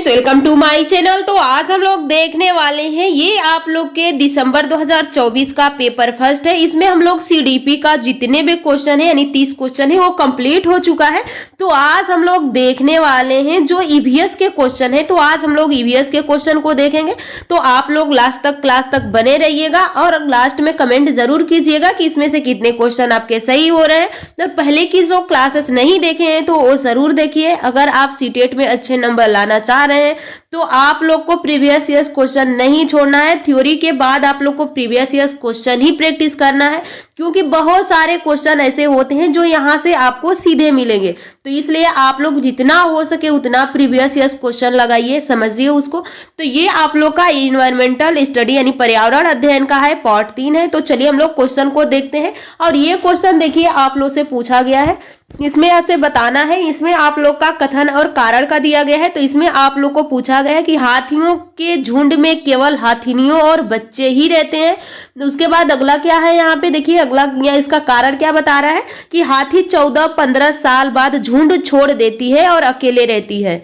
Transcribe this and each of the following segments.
Friends, welcome to my channel. तो आज हम लोग देखने वाले हैं ये आप लोग के दिसंबर 2024 का पेपर फर्स्ट है। इसमें हम लोग सीडीपी का जितने भी क्वेश्चन है यानी 30 क्वेश्चन है वो कंप्लीट हो चुका है। तो आज हम लोग देखने वाले हैं जो ईवीएस के क्वेश्चन है। तो आज हम लोग ईवीएस के क्वेश्चन को देखेंगे। तो आप लोग लास्ट तक क्लास तक बने रहिएगा और लास्ट में कमेंट जरूर कीजिएगा कि इसमें से कितने क्वेश्चन आपके सही हो रहे हैं। तो पहले की जो क्लासेस नहीं देखे हैं तो वो जरूर देखिए। अगर आप सीटेट में अच्छे नंबर लाना चाह रहे हैं तो आप लोग को प्रीवियस ईयर्स क्वेश्चन नहीं छोड़ना है। थ्योरी के बाद आप लोग को प्रीवियस ईयर्स क्वेश्चन ही प्रैक्टिस करना है, क्योंकि बहुत सारे क्वेश्चन ऐसे होते हैं जो यहाँ से आपको सीधे मिलेंगे। तो इसलिए आप लोग जितना हो सके उतना प्रीवियस ईयर्स क्वेश्चन लगाइए, समझिए उसको। तो ये आप लोग का इन्वायरमेंटल स्टडी यानी पर्यावरण अध्ययन का है, पार्ट 3 है। तो चलिए हम लोग क्वेश्चन को देखते हैं। और ये क्वेश्चन देखिए आप लोग से पूछा गया है। इसमें आपसे बताना है, इसमें आप लोग का कथन और कारण का दिया गया है। तो इसमें आप लोग को पूछा गया है कि हाथियों के झुंड में केवल हाथिनियों और बच्चे ही रहते हैं। उसके बाद अगला क्या है, यहाँ पे देखिए अगला या इसका कारण क्या बता रहा है कि हाथी 14-15 साल बाद झुंड छोड़ देती है और अकेले रहती है।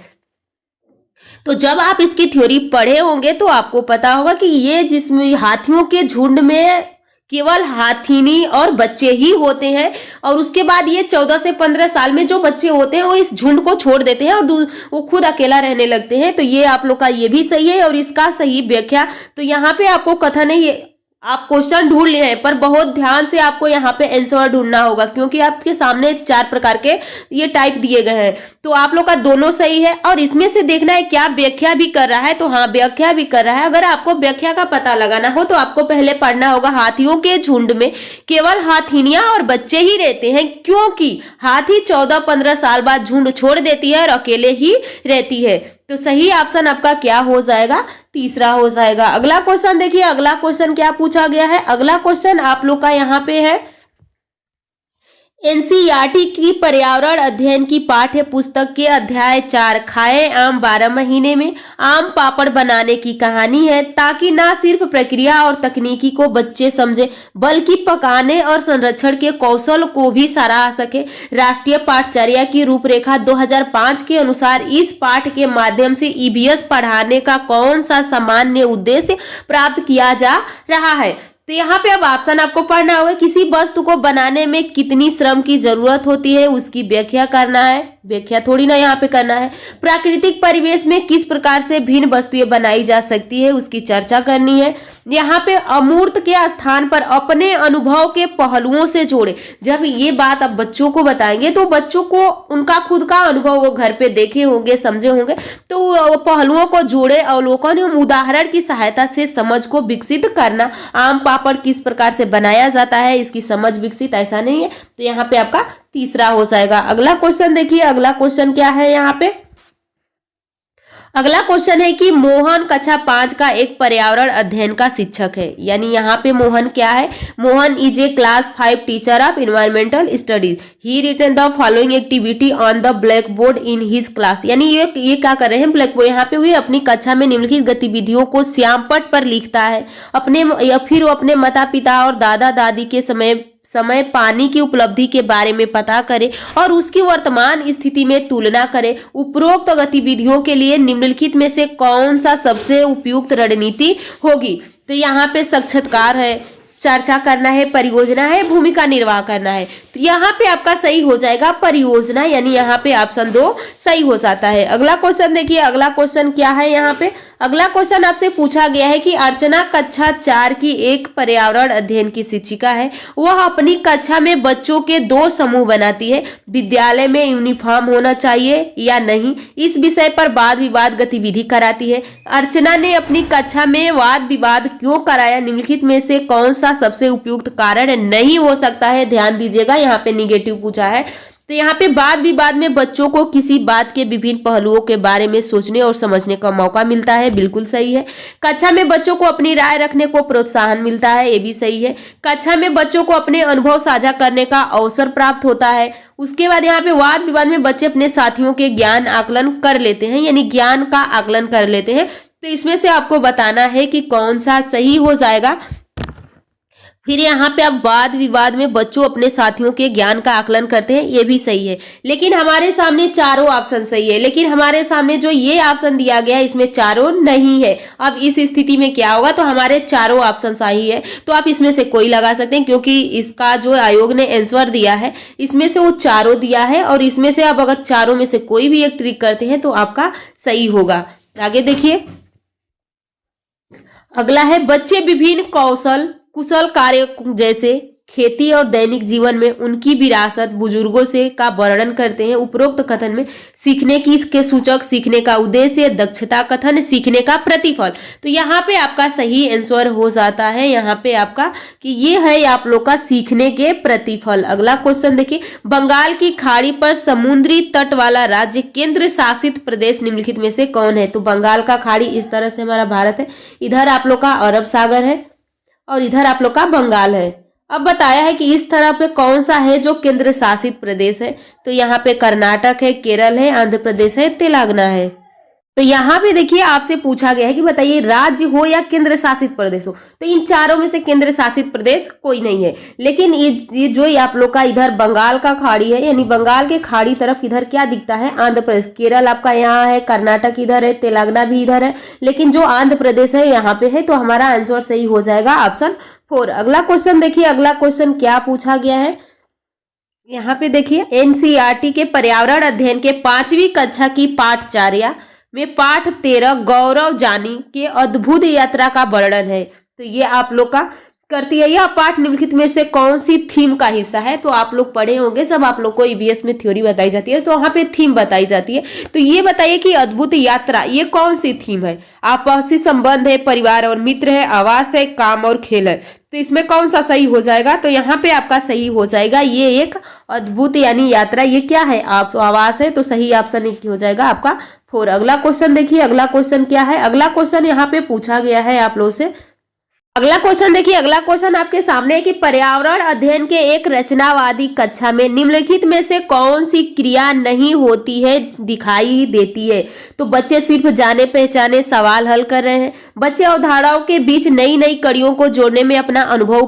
तो जब आप इसकी थ्योरी पढ़े होंगे तो आपको पता होगा कि ये जिसमें हाथियों के झुंड में केवल हाथिनी और बच्चे ही होते हैं, और उसके बाद ये 14 से 15 साल में जो बच्चे होते हैं वो इस झुंड को छोड़ देते हैं और वो खुद अकेला रहने लगते हैं। तो ये आप लोग का ये भी सही है और इसका सही व्याख्या। तो यहाँ पे आपको कथन है, ये आप क्वेश्चन ढूंढ लिए हैं पर बहुत ध्यान से आपको यहाँ पे आंसर ढूंढना होगा, क्योंकि आपके सामने 4 प्रकार के ये टाइप दिए गए हैं। तो आप लोग का दोनों सही है और इसमें से देखना है क्या व्याख्या भी कर रहा है। तो हाँ, व्याख्या भी कर रहा है। अगर आपको व्याख्या का पता लगाना हो तो आपको पहले पढ़ना होगा हाथियों के झुंड में केवल हाथिनियां और बच्चे ही रहते हैं, क्योंकि हाथी 14-15 साल बाद झुंड छोड़ देती है और अकेले ही रहती है। तो सही ऑप्शन आपका क्या हो जाएगा, तीसरा हो जाएगा। अगला क्वेश्चन देखिए, अगला क्वेश्चन क्या पूछा गया है। अगला क्वेश्चन आप लोग का यहाँ पे है एनसीईआरटी की पर्यावरण अध्ययन की पाठ्य पुस्तक के अध्याय 4 खाए आम 12 महीने में आम पापड़ बनाने की कहानी है, ताकि ना सिर्फ प्रक्रिया और तकनीकी को बच्चे समझे बल्कि पकाने और संरक्षण के कौशल को भी सराह सके। राष्ट्रीय पाठचर्या की रूपरेखा 2005 के अनुसार इस पाठ के माध्यम से ईवीएस पढ़ाने का कौन सा सामान्य उद्देश्य प्राप्त किया जा रहा है। तो यहाँ पे अब ऑप्शन आपको पढ़ना होगा, किसी वस्तु को बनाने में कितनी श्रम की जरूरत होती है उसकी व्याख्या करना है। व्याख्या थोड़ी ना यहाँ पे करना है। प्राकृतिक परिवेश में किस प्रकार से भिन्न वस्तुएं बनाई जा सकती है उसकी चर्चा करनी है। यहाँ पे अमूर्त के स्थान पर अपने अनुभव के पहलुओं से जोड़े। जब ये बात आप बच्चों को बताएंगे तो बच्चों को उनका खुद का अनुभव वो घर पे देखे होंगे, समझे होंगे, तो पहलुओं को जोड़े अवलोकन एवं उदाहरण की सहायता से समझ को विकसित करना। आम पापड़ किस प्रकार से बनाया जाता है इसकी समझ विकसित, ऐसा नहीं है। तो यहाँ पे आपका तीसरा हो जाएगा। अगला क्वेश्चन देखिए, अगला क्वेश्चन क्या है यहाँ पे। अगला क्वेश्चन है कि मोहन कक्षा 5 का एक पर्यावरण अध्ययन का शिक्षक है। यानी यहाँ पे मोहन क्या है, Mohan is a class 5 teacher of environmental studies. He written the following activity on the black board in his class. यानी ये क्या कर रहे हैं, ब्लैक बोर्ड यहाँ पे हुए अपनी कक्षा में निम्नलिखित गतिविधियों को श्यामपट पर लिखता है। फिर वो अपने माता पिता और दादा दादी के समय पानी की उपलब्धि के बारे में पता करें और उसकी वर्तमान स्थिति में तुलना करें। उपरोक्त गतिविधियों के लिए निम्नलिखित में से कौन सा सबसे उपयुक्त रणनीति होगी। तो यहाँ पे साक्षात्कार है, चर्चा करना है, परियोजना है, भूमिका निर्वाह करना है। तो यहाँ पे आपका सही हो जाएगा परियोजना, यानी यहाँ पे ऑप्शन 2 सही हो जाता है। अगला क्वेश्चन देखिए, अगला क्वेश्चन क्या है यहाँ पे। अगला क्वेश्चन आपसे पूछा गया है कि अर्चना कक्षा 4 की एक पर्यावरण अध्ययन की शिक्षिका है। वह अपनी कक्षा में बच्चों के 2 समूह बनाती है। विद्यालय में यूनिफॉर्म होना चाहिए या नहीं, इस विषय पर वाद विवाद गतिविधि कराती है। अर्चना ने अपनी कक्षा में वाद विवाद क्यों कराया, निम्नलिखित में से कौन सा सबसे उपयुक्त कारण नहीं हो सकता है। ध्यान दीजिएगा, यहाँ पे निगेटिव पूछा है। तो यहाँ पे वाद विवाद में बच्चों को किसी बात के विभिन्न पहलुओं के बारे में सोचने और समझने का मौका मिलता है, बिल्कुल सही है। कक्षा में बच्चों को अपनी राय रखने को प्रोत्साहन मिलता है, ये भी सही है। कक्षा में बच्चों को अपने अनुभव साझा करने का अवसर प्राप्त होता है। उसके बाद यहाँ पे वाद विवाद में बच्चे अपने साथियों के ज्ञान आकलन कर लेते हैं, यानी ज्ञान का आकलन कर लेते हैं। तो इसमें से आपको बताना है कि कौन सा सही हो जाएगा। फिर यहाँ पे आप वाद विवाद में बच्चों अपने साथियों के ज्ञान का आकलन करते हैं, ये भी सही है। लेकिन हमारे सामने चारों ऑप्शन सही है, लेकिन हमारे सामने जो ये ऑप्शन दिया गया है इसमें चारों नहीं है। अब इस स्थिति में क्या होगा, तो हमारे चारों ऑप्शन सही है, तो आप इसमें से कोई लगा सकते हैं, क्योंकि इसका जो आयोग ने आंसर दिया है इसमें से वो चारों दिया है, और इसमें से आप अगर चारों में से कोई भी एक ट्रिक करते हैं तो आपका सही होगा। आगे देखिए, अगला है बच्चे विभिन्न कुशल कार्य जैसे खेती और दैनिक जीवन में उनकी विरासत बुजुर्गों से का वर्णन करते हैं। उपरोक्त कथन में सीखने की के सूचक, सीखने का उद्देश्य, दक्षता कथन, सीखने का प्रतिफल। तो यहाँ पे आपका सही आंसर हो जाता है यहाँ पे आपका कि ये है आप लोग का सीखने के प्रतिफल। अगला क्वेश्चन देखिए, बंगाल की खाड़ी पर समुद्री तट वाला राज्य केंद्र शासित प्रदेश निम्नलिखित में से कौन है। तो बंगाल का खाड़ी इस तरह से हमारा भारत है, इधर आप लोग का अरब सागर है और इधर आप लोग का बंगाल है। अब बताया है कि इस तरह पे कौन सा है जो केंद्र शासित प्रदेश है। तो यहाँ पे कर्नाटक है, केरल है, आंध्र प्रदेश है, तेलंगाना है। तो यहाँ पे देखिए आपसे पूछा गया है कि बताइए राज्य हो या केंद्र शासित प्रदेश हो। तो इन चारों में से केंद्र शासित प्रदेश कोई नहीं है, लेकिन ये जो आप लोग का इधर बंगाल का खाड़ी है, यानी बंगाल के खाड़ी तरफ इधर क्या दिखता है, आंध्र प्रदेश। केरल आपका यहाँ है, कर्नाटक इधर है, तेलंगाना भी इधर है, लेकिन जो आंध्र प्रदेश है यहाँ पे है। तो हमारा आंसर सही हो जाएगा ऑप्शन 4। अगला क्वेश्चन देखिए, अगला क्वेश्चन क्या पूछा गया है। यहाँ पे देखिए, एनसीईआरटी के पर्यावरण अध्ययन के 5वीं कक्षा की पाठचर्या में पाठ 13 गौरव जानी के अद्भुत यात्रा का वर्णन है। तो ये आप लोग का करती है। यह पाठ निम्नलिखित में से कौन सी थीम का हिस्सा है। तो आप लोग पढ़े होंगे जब आप लोग को ईवीएस में थ्योरी बताई जाती है तो वहां पे थीम बताई जाती है। तो ये बताइए कि अद्भुत यात्रा ये कौन सी थीम है। आपसी संबंध है, परिवार और मित्र है, आवास है, काम और खेल है। तो इसमें कौन सा सही हो जाएगा। तो यहाँ पे आपका सही हो जाएगा ये एक अद्भुत यानी यात्रा। ये क्या है, आप आवास है, तो सही ऑप्शन हो जाएगा आपका 4। अगला क्वेश्चन देखिए, अगला क्वेश्चन क्या है। अगला क्वेश्चन यहाँ पे पूछा गया है आप लोगों से। अगला क्वेश्चन देखिए, अगला क्वेश्चन आपके सामने है कि पर्यावरण अध्ययन के एक रचनावादी कक्षा में निम्नलिखित में से कौन सी क्रिया नहीं होती है दिखाई देती है। तो बच्चे सिर्फ जाने पहचाने सवाल हल कर रहे हैं, बच्चे अवधारणाओं के बीच नई नई कड़ियों को जोड़ने में अपना अनुभव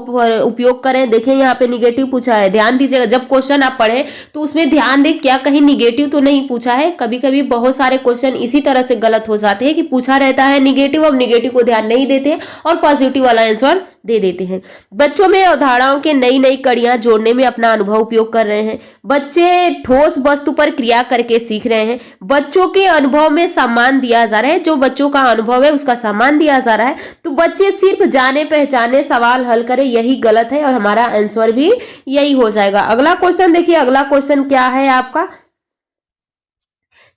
उपयोग कर रहे हैं। देखिए यहाँ पे निगेटिव पूछा है, ध्यान दीजिएगा जब क्वेश्चन आप पढ़े तो उसमें ध्यान दें क्या कहीं निगेटिव तो नहीं पूछा है। कभी कभी बहुत सारे क्वेश्चन इसी तरह से गलत हो जाते हैं कि पूछा रहता है निगेटिव, अब निगेटिव को ध्यान नहीं देते और पॉजिटिव वाला आंसर दे देते हैं। बच्चों में अवधारणाओं के नई नई कड़ियां जोड़ने में अपना अनुभव उपयोग कर रहे हैं, बच्चे ठोस वस्तु पर क्रिया करके सीख रहे हैं, बच्चों के अनुभव में सम्मान दिया जा रहा है, जो बच्चों का अनुभव है उसका सम्मान दिया जा रहा है। तो बच्चे सिर्फ जाने पहचाने सवाल हल करें, यही गलत है और हमारा आंसर भी यही हो जाएगा। अगला क्वेश्चन देखिए, अगला क्वेश्चन क्या है आपका।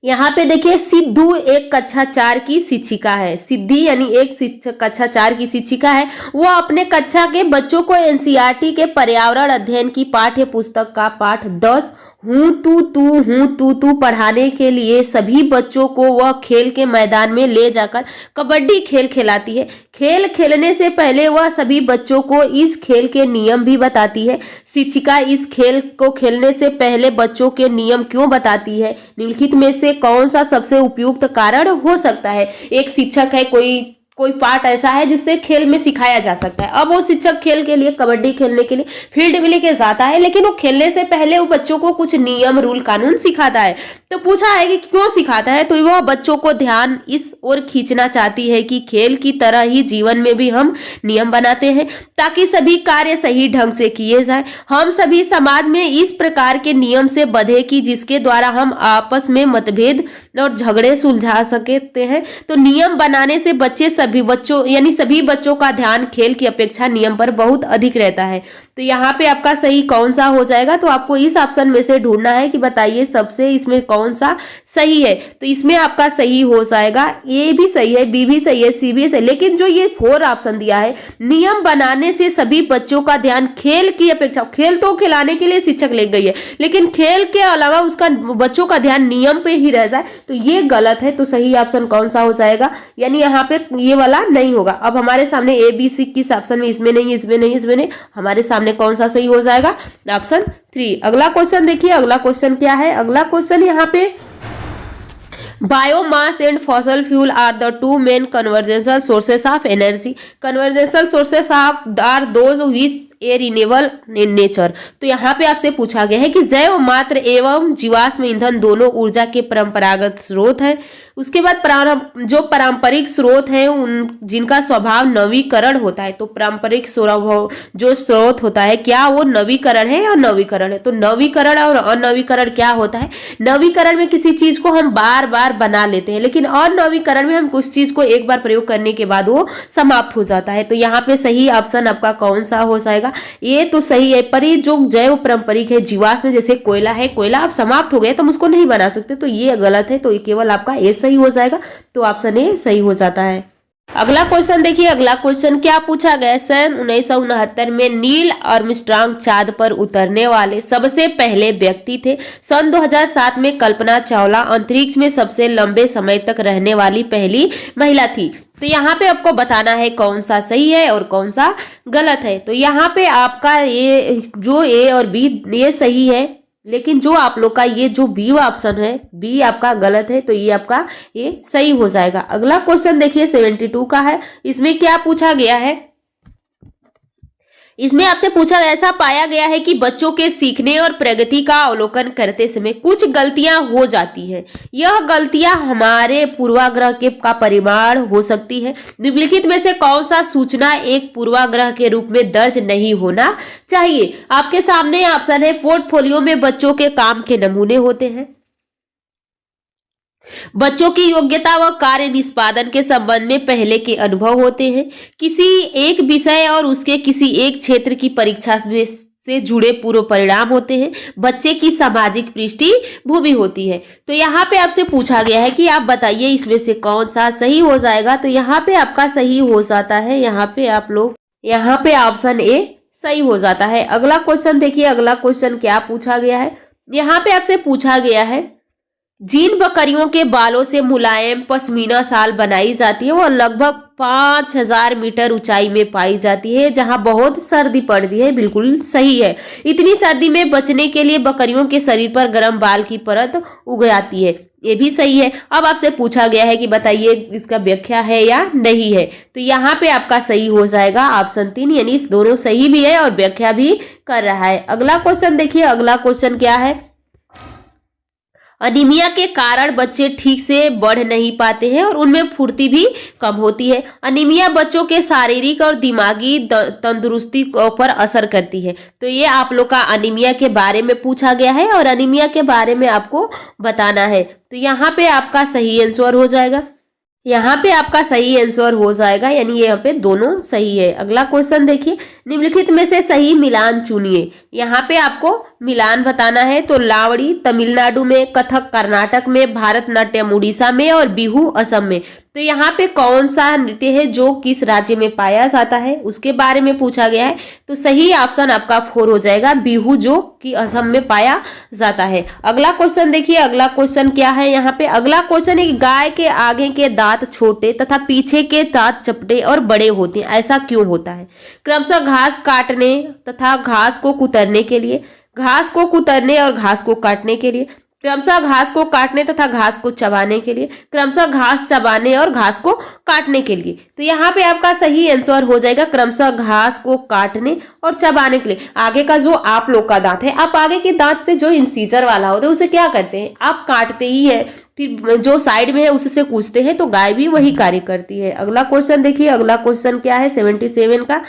यहाँ पे देखिए, सिद्धू एक कक्षा 4 की शिक्षिका है। सिद्धि यानी एक कक्षा 4 की शिक्षिका है। वो अपने कक्षा के बच्चों को एनसीईआरटी के पर्यावरण अध्ययन की पाठ्य पुस्तक का पाठ 10 हूँ तू पढ़ाने के लिए सभी बच्चों को वह खेल के मैदान में ले जाकर कबड्डी खेल खिलाती है। खेल खेलने से पहले वह सभी बच्चों को इस खेल के नियम भी बताती है। शिक्षिका इस खेल को खेलने से पहले बच्चों के नियम क्यों बताती है। निम्नलिखित में से कौन सा सबसे उपयुक्त कारण हो सकता है। एक शिक्षक है, कोई पार्ट ऐसा है जिससे खेल में सिखाया जा सकता है। अब वो शिक्षक खेल के लिए कबड्डी खेलने के लिए फील्ड में लेके जाता है, लेकिन वो खेलने से पहले वो बच्चों को कुछ नियम रूल कानून सिखाता है। तो पूछा है कि क्यों सिखाता है। तो वह बच्चों को ध्यान इस ओर खींचना चाहती है कि खेल की तरह ही जीवन में भी हम नियम बनाते हैं ताकि सभी कार्य सही ढंग से किए जाए। हम सभी समाज में इस प्रकार के नियम से बंधे कि जिसके द्वारा हम आपस में मतभेद और झगड़े सुलझा सकते हैं। तो नियम बनाने से सभी बच्चों का ध्यान खेल की अपेक्षा नियम पर बहुत अधिक रहता है। तो यहाँ पे आपका सही कौन सा हो जाएगा। तो आपको इस ऑप्शन में से ढूंढना है कि बताइए सबसे इसमें कौन सा सही है। तो इसमें आपका सही हो जाएगा ए भी सही है, बी भी सही है, सी भी सही। लेकिन जो ये 4 ऑप्शन दिया है, नियम बनाने से सभी बच्चों का ध्यान खेल की अपेक्षा, खेल तो खिलाने के लिए शिक्षक ले गई है, लेकिन खेल के अलावा उसका बच्चों का ध्यान नियम पे ही रह जाए, तो ये गलत है। तो सही ऑप्शन कौन सा हो जाएगा, यानी यहाँ पे ये वाला नहीं होगा। अब हमारे सामने ए बी सी किस ऑप्शन में, इसमें नहीं, इसमें नहीं, इसमें नहीं, हमारे सामने कौन सा सही हो जाएगा, ऑप्शन 3। अगला क्वेश्चन देखिए, अगला क्वेश्चन क्या है। अगला क्वेश्चन यहाँ पे, biomass and fossil fuel are the 2 main conventional sources of energy. Conventional sources are those which a renewable in nature. तो यहाँ पे आपसे पूछा गया है कि जैव मात्र एवं जीवाश्म ईंधन दोनों ऊर्जा के परंपरागत स्रोत हैं। उसके बाद जो पारंपरिक स्रोत हैं उन जिनका स्वभाव नवीकरण होता है। तो पारंपरिक जो स्रोत होता है क्या वो नवीकरण है या नवीकरण है? तो नवीकरण और अनवीकरण क्या होता है? नवीकरण में किसी चीज को हम बार बार बना लेते हैं, लेकिन अनवीकरण में हम कुछ चीज को एक बार प्रयोग करने के बाद वो समाप्त हो जाता है। तो यहाँ पे सही ऑप्शन आपका कौन सा हो जाएगा? ये तो सही है, पर ये जो जैव पारंपरिक है जीवाश्म जैसे कोयला है, कोयला अब समाप्त हो गया तो हम उसको नहीं बना सकते, तो ये गलत है। तो ये केवल आपका ए सही हो जाएगा। तो ऑप्शन ए सही हो जाता है। अगला क्वेश्चन देखिए, अगला क्वेश्चन क्या पूछा गया? सन 1969 में नील आर्मस्ट्रांग चांद पर उतरने वाले सबसे पहले व्यक्ति थे। सन 2007 में कल्पना चावला अंतरिक्ष में सबसे लंबे समय तक रहने वाली पहली महिला थी। तो यहाँ पे आपको बताना है कौन सा सही है और कौन सा गलत है। तो यहाँ पे आपका ये जो ए और बी ये सही है, लेकिन जो आप लोग का ये जो बी ऑप्शन है बी आपका गलत है। तो ये आपका ये सही हो जाएगा। अगला क्वेश्चन देखिए 72 का है। इसमें क्या पूछा गया है? इसमें आपसे पूछा ऐसा पाया गया है कि बच्चों के सीखने और प्रगति का अवलोकन करते समय कुछ गलतियां हो जाती हैं। यह गलतियां हमारे पूर्वाग्रह का परिमाण हो सकती है। निम्नलिखित में से कौन सा सूचना एक पूर्वाग्रह के रूप में दर्ज नहीं होना चाहिए? आपके सामने ऑप्शन है। पोर्टफोलियो में बच्चों के काम के नमूने होते हैं, बच्चों की योग्यता व कार्य निष्पादन के संबंध में पहले के अनुभव होते हैं, किसी एक विषय और उसके किसी एक क्षेत्र की परीक्षा से जुड़े पूर्व परिणाम होते हैं, बच्चे की सामाजिक पृष्ठभूमि होती है। तो यहाँ पे आपसे पूछा गया है कि आप बताइए इसमें से कौन सा सही हो जाएगा? तो यहाँ पे आपका सही हो जाता है, यहाँ पे ऑप्शन ए सही हो जाता है। अगला क्वेश्चन देखिए, अगला क्वेश्चन क्या पूछा गया है? यहाँ पे आपसे पूछा गया है जिन बकरियों के बालों से मुलायम पश्मीना शाल बनाई जाती है वो लगभग 5000 मीटर ऊंचाई में पाई जाती है जहां बहुत सर्दी पड़ती है। बिल्कुल सही है। इतनी सर्दी में बचने के लिए बकरियों के शरीर पर गर्म बाल की परत उग जाती है, ये भी सही है। अब आपसे पूछा गया है कि बताइए इसका व्याख्या है या नहीं है? तो यहाँ पे आपका सही हो जाएगा ऑप्शन 3, यानी इस दोनों सही भी है और व्याख्या भी कर रहा है। अगला क्वेश्चन देखिए, अगला क्वेश्चन क्या है? अनीमिया के कारण बच्चे ठीक से बढ़ नहीं पाते हैं और उनमें फुर्ती भी कम होती है। अनीमिया बच्चों के शारीरिक और दिमागी तंदुरुस्ती पर असर करती है। तो ये आप लोग का अनीमिया के बारे में पूछा गया है और अनीमिया के बारे में आपको बताना है। तो यहाँ पे आपका सही आंसर हो जाएगा, यहाँ पे आपका सही आंसर हो जाएगा, यानी यहाँ पे दोनों सही है। अगला क्वेश्चन देखिए, निम्नलिखित में से सही मिलान चुनिए। यहाँ पे आपको मिलान बताना है। तो लावड़ी तमिलनाडु में, कथक कर्नाटक में, भारतनाट्यम उड़ीसा में और बिहू असम में। तो यहाँ पे कौन सा नृत्य है जो किस राज्य में पाया जाता है उसके बारे में पूछा गया है। तो सही ऑप्शन आपका 4 हो जाएगा, बिहू जो कि असम में पाया जाता है। अगला क्वेश्चन देखिए, अगला क्वेश्चन क्या है? यहाँ पे अगला क्वेश्चन है कि गाय के आगे के दांत छोटे तथा पीछे के दांत चपटे और बड़े होते हैं, ऐसा क्यों होता है? क्रमशः घास काटने तथा घास को कुतरने के लिए, घास को कुतरने और घास को काटने के लिए, क्रमशः घास को काटने तथा घास को चबाने के लिए, क्रमशः घास चबाने और घास को काटने के लिए। तो यहाँ पे आपका सही आंसर हो जाएगा क्रमशः घास को काटने और चबाने के लिए। आगे का जो आप लोग का दांत है, आप आगे के दांत से जो इंसीजर वाला होता है उसे क्या करते हैं? आप काटते ही है, फिर जो साइड में है उससे कूचते हैं। तो गाय भी वही कार्य करती है। अगला क्वेश्चन देखिए, अगला क्वेश्चन क्या है 77 का?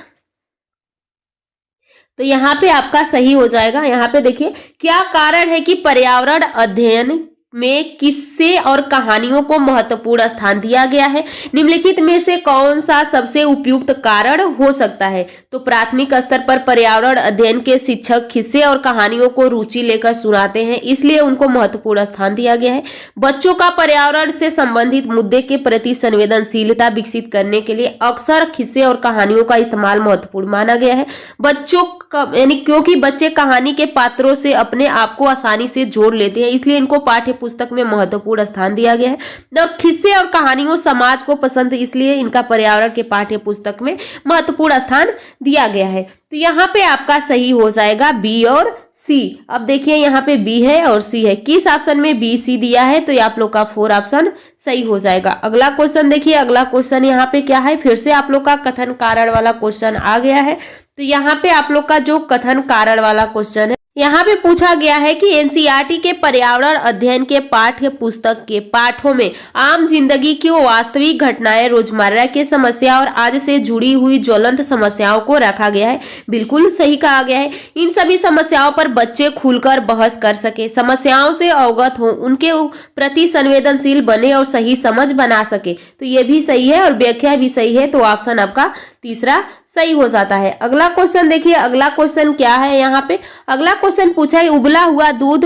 तो यहाँ पे आपका सही हो जाएगा। यहाँ पे देखिए, क्या कारण है कि पर्यावरण अध्ययन में किस्से और कहानियों को महत्वपूर्ण स्थान दिया गया है? निम्नलिखित में से कौन सा सबसे उपयुक्त कारण हो सकता है? तो प्राथमिक स्तर पर पर्यावरण अध्ययन के शिक्षक किस्से और कहानियों को रुचि लेकर सुनाते हैं, इसलिए उनको महत्वपूर्ण स्थान दिया गया है। बच्चों का पर्यावरण से संबंधित मुद्दे के प्रति संवेदनशीलता विकसित करने के लिए अक्सर किस्से और कहानियों का इस्तेमाल महत्वपूर्ण माना गया है। बच्चों यानी क्योंकि बच्चे कहानी के पात्रों से अपने आप को आसानी से जोड़ लेते हैं, इसलिए इनको पाठ्य पुस्तक में महत्वपूर्ण स्थान दिया गया है। तो किस्से और कहानियों समाज को पसंद, इसलिए इनका पर्यावरण के पाठ्य पुस्तक में महत्वपूर्ण स्थान दिया गया है। तो यहाँ पे आपका सही हो जाएगा बी और सी। अब देखिए यहाँ पे बी है और सी है, किस ऑप्शन में बी सी दिया है, तो ये आप लोग का 4 ऑप्शन सही हो जाएगा। अगला क्वेश्चन देखिए, अगला क्वेश्चन यहाँ पे क्या है, फिर से आप लोग का कथन कारण वाला क्वेश्चन आ गया है। तो यहाँ पे आप लोग का जो कथन कारण वाला क्वेश्चन है, यहाँ पे पूछा गया है कि एनसीईआरटी के पर्यावरण अध्ययन के पाठ्य पुस्तक के पाठों में आम जिंदगी की वास्तविक घटनाएं, रोजमर्रा की समस्या और आज से जुड़ी हुई ज्वलंत समस्याओं को रखा गया है। बिल्कुल सही कहा गया है। इन सभी समस्याओं पर बच्चे खुलकर बहस कर सके, समस्याओं से अवगत हो, उनके प्रति संवेदनशील बने और सही समझ बना सके। तो ये भी सही है और व्याख्या भी सही है, तो ऑप्शन आपका तीसरा सही हो जाता है। अगला क्वेश्चन देखिए, अगला क्वेश्चन क्या है, यहाँ पे अगला क्वेश्चन पूछा है उबला हुआ दूध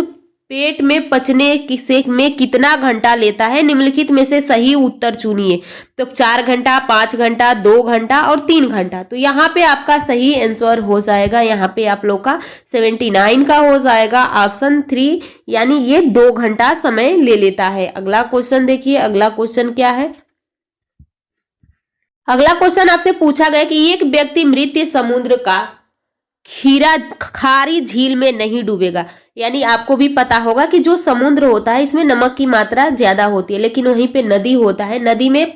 पेट में पचने में कितना घंटा लेता है, निम्नलिखित में से सही उत्तर चुनिए। तो 4 घंटा, 5 घंटा, 2 घंटा और 3 घंटा। तो यहाँ पे आपका सही आंसर हो जाएगा, यहाँ पे आप लोग का 79 का हो जाएगा ऑप्शन 3, यानी ये 2 घंटा समय ले लेता है। अगला क्वेश्चन देखिए, अगला क्वेश्चन क्या है, अगला क्वेश्चन आपसे पूछा गया कि एक व्यक्ति मृत समुद्र का खारी झील में नहीं डूबेगा। यानी आपको भी पता होगा कि जो समुद्र होता है इसमें नमक की मात्रा ज्यादा होती है, लेकिन वहीं पे नदी होता है, नदी में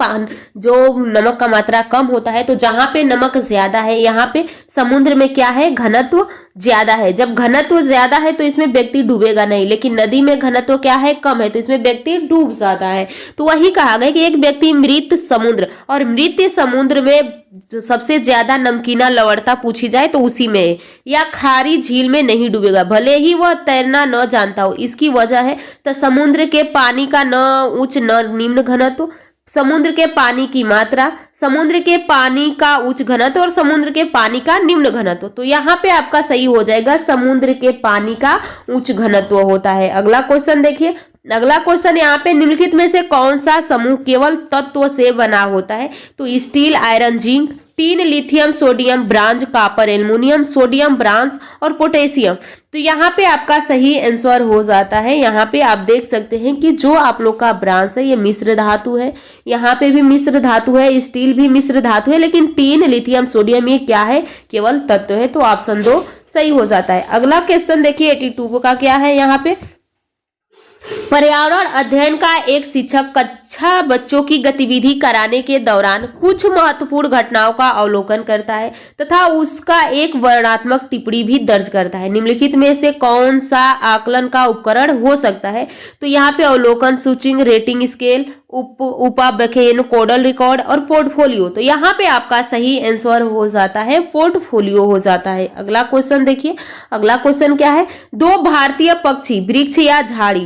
जो नमक का मात्रा कम होता है। तो जहां पे नमक ज्यादा है, यहाँ पे समुद्र में क्या है, घनत्व ज्यादा है। जब घनत्व ज्यादा है तो इसमें व्यक्ति डूबेगा नहीं, लेकिन नदी में घनत्व क्या है, कम है, तो इसमें व्यक्ति डूब जाता है। तो वही कहा गया कि एक व्यक्ति मृत समुद्र, और मृत समुद्र में जो सबसे ज्यादा नमकीना लवणता पूछी जाए तो उसी में, या खारी झील में नहीं डूबेगा, भले ही वह तैरना न जानता हो। इसकी वजह है तो समुद्र के पानी का न उच्च न निम्न घनत्व, समुद्र के पानी की मात्रा, समुद्र के पानी का उच्च घनत्व और समुद्र के पानी का निम्न घनत्व। तो यहाँ पे आपका सही हो जाएगा, समुद्र के पानी का उच्च घनत्व होता है। अगला क्वेश्चन देखिए, अगला क्वेश्चन यहाँ पे निम्नलिखित में से कौन सा समूह केवल तत्व से बना होता है, तो steel, iron, zinc, tin, lithium, sodium, bronze, copper, aluminium, sodium, bronze और पोटेशियम। तो यहाँ पे आपका सही आंसर हो जाता है। यहाँ पे आप देख सकते हैं कि जो आप लोग का ब्रांज है ये मिश्र धातु है, यहाँ पे भी मिश्र धातु है, स्टील भी मिश्र धातु है, लेकिन टीन, लिथियम, सोडियम ये क्या है, केवल तत्व है। तो ऑप्शन 2 सही हो जाता है। अगला क्वेश्चन देखिए 82 का क्या है, यहाँ पे पर्यावरण अध्ययन का एक शिक्षक कक्षा बच्चों की गतिविधि कराने के दौरान कुछ महत्वपूर्ण घटनाओं का अवलोकन करता है तथा उसका एक वर्णनात्मक टिप्पणी भी दर्ज करता है। निम्नलिखित में से कौन सा आकलन का उपकरण हो सकता है, तो यहाँ पे अवलोकन, सूचिंग, रेटिंग स्केल, उपाव्याख्यान, कोडल रिकॉर्ड और पोर्टफोलियो। तो यहाँ पे आपका सही आंसर हो जाता है, पोर्टफोलियो हो जाता है। अगला क्वेश्चन देखिए, अगला क्वेश्चन क्या है, 2 भारतीय पक्षी वृक्ष या झाड़ी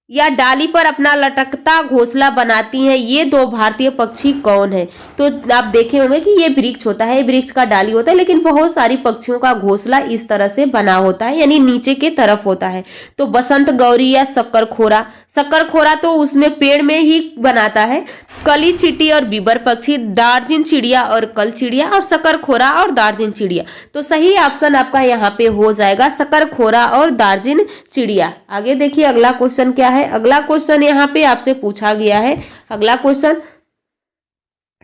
या डाली पर अपना लटकता घोंसला बनाती हैं, ये 2 भारतीय पक्षी कौन है। तो आप देखे होंगे कि ये वृक्ष होता है, वृक्ष का डाली होता है, लेकिन बहुत सारी पक्षियों का घोंसला इस तरह से बना होता है, यानी नीचे के तरफ होता है। तो बसंत गौरी या शक्करखोरा, शक्करखोरा तो उसमें पेड़ में ही बनाता है, कली चींटी और बीबर पक्षी, दार्जिन चिड़िया और कल चिड़िया, और शक्करखोरा और दार्जिन चिड़िया। तो सही ऑप्शन आपका यहाँ पे हो जाएगा शक्करखोरा और दार्जिन चिड़िया। आगे देखिए अगला क्वेश्चन क्या है, अगला क्वेश्चन यहाँ पे आपसे पूछा गया है। अगला क्वेश्चन,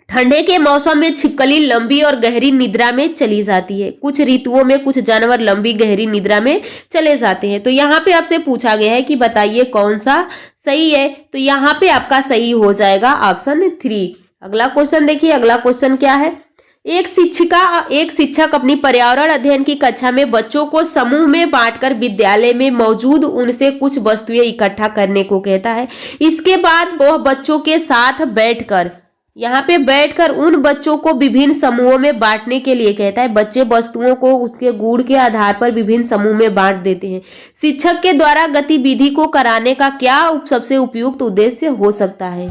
ठंडे के मौसम में छिपकली लंबी और गहरी निद्रा में चली जाती है। कुछ ऋतुओं में कुछ जानवर लंबी गहरी निद्रा में चले जाते हैं। तो यहाँ पे आपसे पूछा गया है कि बताइए कौन सा सही है, तो यहाँ पे आपका सही हो जाएगा ऑप्शन 3। अगला क्वेश्चन देखिए, अगला क्वेश्चन क्या है, एक शिक्षक अपनी पर्यावरण अध्ययन की कक्षा में बच्चों को समूह में बांटकर विद्यालय में मौजूद उनसे कुछ वस्तुएं इकट्ठा करने को कहता है। इसके बाद वह बच्चों के साथ बैठकर, यहाँ पे बैठकर उन बच्चों को विभिन्न समूहों में बांटने के लिए कहता है। बच्चे वस्तुओं को उसके गुण के आधार पर विभिन्न समूह में बांट देते हैं। शिक्षक के द्वारा गतिविधि को कराने का क्या सबसे उपयुक्त उद्देश्य हो सकता है।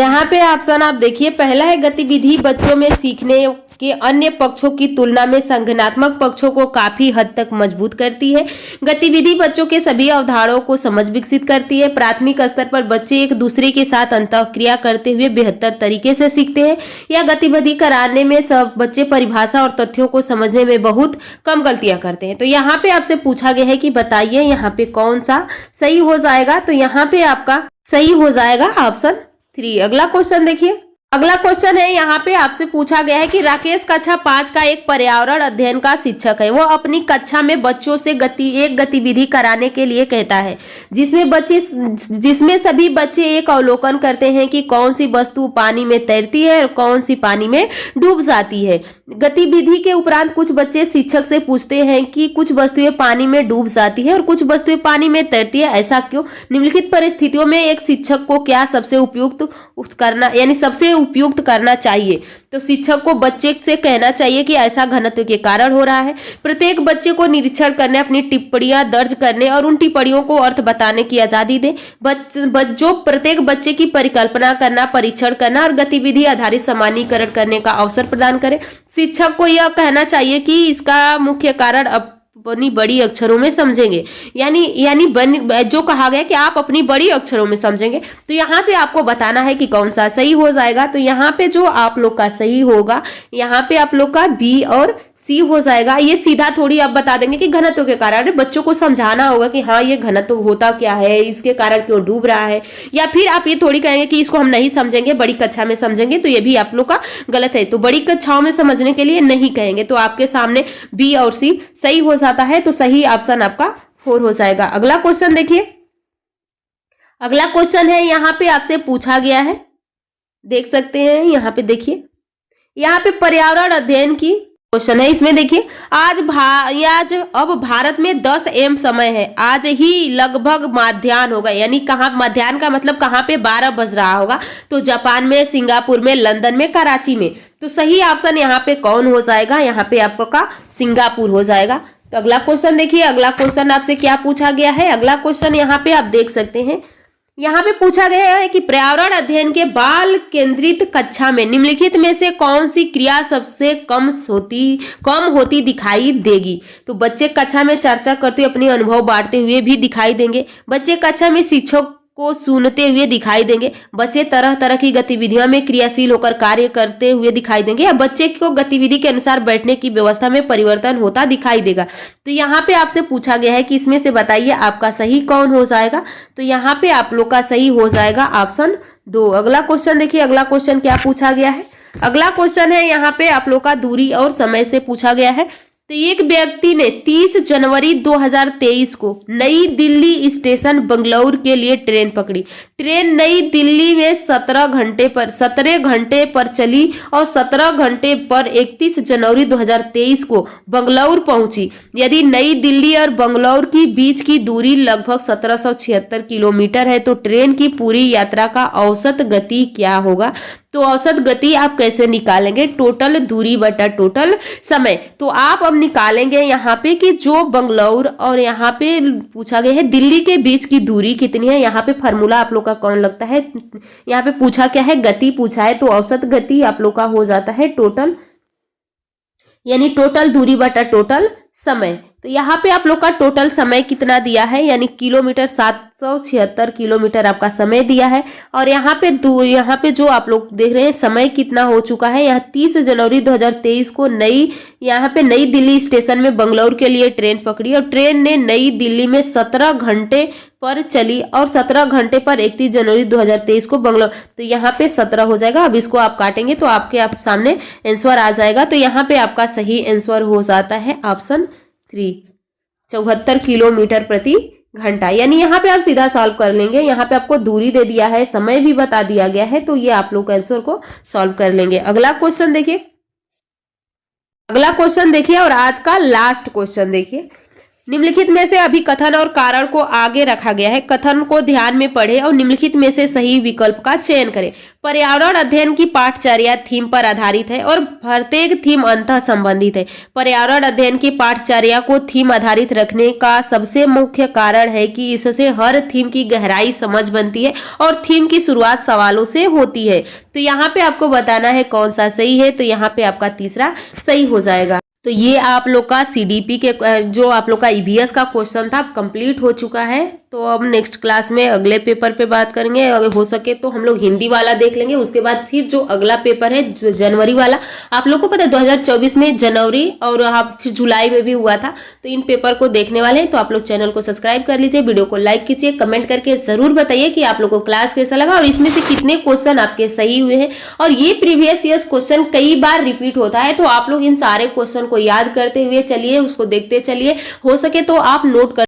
यहाँ पे ऑप्शन आप देखिए, पहला है गतिविधि बच्चों में सीखने के अन्य पक्षों की तुलना में संज्ञानात्मक पक्षों को काफी हद तक मजबूत करती है। गतिविधि बच्चों के सभी अवधारणाओं को समझ विकसित करती है। प्राथमिक स्तर पर बच्चे एक दूसरे के साथ अंतःक्रिया करते हुए बेहतर तरीके से सीखते हैं। यह गतिविधि कराने में सब बच्चे परिभाषा और तथ्यों को समझने में बहुत कम गलतियां करते हैं। तो यहाँ पे आपसे पूछा गया है कि बताइए यहाँ पे कौन सा सही हो जाएगा। तो यहाँ पे आपका सही हो जाएगा ऑप्शन 3। अगला क्वेश्चन देखिए, अगला क्वेश्चन है, यहाँ पे आपसे पूछा गया है कि राकेश कक्षा 5 का एक पर्यावरण अध्ययन का शिक्षक है। वह अपनी कक्षा में बच्चों से एक गतिविधि कराने के लिए कहता है जिसमें सभी बच्चे एक अवलोकन करते हैं कि कौन सी वस्तु पानी में तैरती है और कौन सी पानी में डूब जाती है। गतिविधि के उपरांत कुछ बच्चे शिक्षक से पूछते हैं कि कुछ वस्तुएं पानी में डूब जाती है और कुछ वस्तुएं पानी में तैरती है, ऐसा क्यों? निम्नलिखित परिस्थितियों में एक शिक्षक को क्या सबसे उपयुक्त करना चाहिए। तो शिक्षक को बच्चे से कहना चाहिए कि ऐसा घनत्व के कारण हो रहा है। प्रत्येक बच्चे को निरीक्षण करने, अपनी टिप्पणियां दर्ज करने और उन टिप्पणियों को अर्थ बताने की आजादी दे। जो प्रत्येक बच्चे की परिकल्पना करना, परीक्षण करना और गतिविधि आधारित सामान्यीकरण करने का अवसर प्रदान करे। शिक्षक को यह कहना चाहिए कि इसका मुख्य कारण अपनी बड़ी अक्षरों में समझेंगे, यानी जो कहा गया कि आप अपनी बड़ी अक्षरों में समझेंगे। तो यहाँ पे आपको बताना है कि कौन सा सही हो जाएगा। तो यहाँ पे जो आप लोग का सही होगा, यहाँ पे आप लोग का बी और सी हो जाएगा। ये सीधा थोड़ी आप बता देंगे कि घनत्व के कारण, बच्चों को समझाना होगा कि हाँ ये घनत्व होता क्या है, इसके कारण क्यों डूब रहा है। या फिर आप ये थोड़ी कहेंगे कि इसको हम नहीं समझेंगे, बड़ी कक्षा में समझेंगे। तो ये भी आप लोग का गलत है। तो बड़ी कक्षाओं में समझने के लिए नहीं कहेंगे। तो आपके सामने बी और सी सही हो जाता है। तो सही ऑप्शन आपका 4 हो जाएगा। अगला क्वेश्चन देखिए, अगला क्वेश्चन है, यहाँ पे आपसे पूछा गया है, देख सकते हैं यहाँ पे देखिए, यहाँ पे पर्यावरण अध्ययन की क्वेश्चन है। इसमें देखिए, आज अब भारत में 10 AM समय है। आज ही लगभग मध्याह्न होगा, यानी कहाँ मध्याह्न का मतलब कहाँ पे 12 बज रहा होगा। तो जापान में, सिंगापुर में, लंदन में, कराची में। तो सही ऑप्शन यहाँ पे कौन हो जाएगा? यहाँ पे आपका सिंगापुर हो जाएगा। तो अगला क्वेश्चन देखिए, अगला क्वेश्चन आपसे क्या पूछा गया है। अगला क्वेश्चन यहाँ पे आप देख सकते हैं, यहाँ पे पूछा गया है कि पर्यावरण अध्ययन के बाल केंद्रित कक्षा में निम्नलिखित में से कौन सी क्रिया सबसे कम होती दिखाई देगी। तो बच्चे कक्षा में चर्चा करते हुए अपने अनुभव बांटते हुए भी दिखाई देंगे। बच्चे कक्षा में शिक्षक को सुनते हुए दिखाई देंगे। बच्चे तरह तरह की गतिविधियों में क्रियाशील होकर कार्य करते हुए दिखाई देंगे। या बच्चे को गतिविधि के अनुसार बैठने की व्यवस्था में परिवर्तन होता दिखाई देगा। तो यहाँ पे आपसे पूछा गया है कि इसमें से बताइए आपका सही कौन हो जाएगा। तो यहाँ पे आप लोग का सही हो जाएगा ऑप्शन 2। अगला क्वेश्चन देखिए, अगला क्वेश्चन क्या पूछा गया है। अगला क्वेश्चन है, यहाँ पे आप लोग का दूरी और समय से पूछा गया है। तो एक व्यक्ति ने 30 जनवरी 2023 को नई दिल्ली स्टेशन बंगलौर के लिए ट्रेन पकड़ी। ट्रेन नई दिल्ली में 17 घंटे पर चली और 17 घंटे पर 31 जनवरी 2023 को बंगलौर पहुंची। यदि नई दिल्ली और बंगलौर की बीच की दूरी लगभग 1776 किलोमीटर है तो ट्रेन की पूरी यात्रा का औसत गति क्या होगा। तो औसत गति आप कैसे निकालेंगे? टोटल दूरी बटा टोटल समय। तो आप अब निकालेंगे यहाँ पे कि जो बंगलौर और यहाँ पे पूछा गया है दिल्ली के बीच की दूरी कितनी है। यहाँ पे फार्मूला आप लोग का कौन लगता है? यहाँ पे पूछा क्या है? गति पूछा है। तो औसत गति आप लोग का हो जाता है टोटल, यानी टोटल दूरी बटा टोटल समय। तो यहाँ पे आप लोग का टोटल समय कितना दिया है, यानी किलोमीटर 776 किलोमीटर आपका समय दिया है। और यहाँ पे जो आप लोग देख रहे हैं समय कितना हो चुका है, यहाँ 30 जनवरी 2023 को यहाँ पे नई दिल्ली स्टेशन में बंगलौर के लिए ट्रेन पकड़ी और ट्रेन ने नई दिल्ली में 17 घंटे पर चली और 17 घंटे पर 31 जनवरी 2023 को बंगलौर। तो यहाँ पे 17 हो जाएगा। अब इसको आप काटेंगे तो आपके सामने आंसर आ जाएगा। तो यहाँ पे आपका सही आंसर हो जाता है ऑप्शन 3, 74 किलोमीटर प्रति घंटा। यानी यहाँ पे आप सीधा सॉल्व कर लेंगे। यहाँ पे आपको दूरी दे दिया है, समय भी बता दिया गया है, तो ये आप लोग आंसर को सॉल्व कर लेंगे। अगला क्वेश्चन देखिए, अगला क्वेश्चन देखिए और आज का लास्ट क्वेश्चन देखिए। निम्नलिखित में से अभी कथन और कारण को आगे रखा गया है। कथन को ध्यान में पढ़े और निम्नलिखित में से सही विकल्प का चयन करें। पर्यावरण अध्ययन की पाठचर्या थीम पर आधारित है और प्रत्येक थीम अंतः संबंधित है। पर्यावरण अध्ययन की पाठचर्या को थीम आधारित रखने का सबसे मुख्य कारण है कि इससे हर थीम की गहराई समझ बनती है और थीम की शुरुआत सवालों से होती है। तो यहाँ पे आपको बताना है कौन सा सही है, तो यहाँ पे आपका तीसरा सही हो जाएगा। तो ये आप लोग का सीडीपी के जो आप लोग का ईवीएस का क्वेश्चन था कंप्लीट हो चुका है। तो अब नेक्स्ट क्लास में अगले पेपर पे बात करेंगे। अगर हो सके तो हम लोग हिंदी वाला देख लेंगे, उसके बाद फिर जो अगला पेपर है जो जनवरी वाला, आप लोग को पता है 2024 में जनवरी और फिर जुलाई में भी हुआ था। तो इन पेपर को देखने वाले हैं, तो आप लोग चैनल को सब्सक्राइब कर लीजिए, वीडियो को लाइक कीजिए, कमेंट करके जरूर बताइए कि आप लोग को क्लास कैसा लगा और इसमें से कितने क्वेश्चन आपके सही हुए हैं। और ये प्रीवियस ईयर्स क्वेश्चन कई बार रिपीट होता है, तो आप लोग इन सारे क्वेश्चन को याद करते हुए चलिए, उसको देखते चलिए, हो सके तो आप नोट कर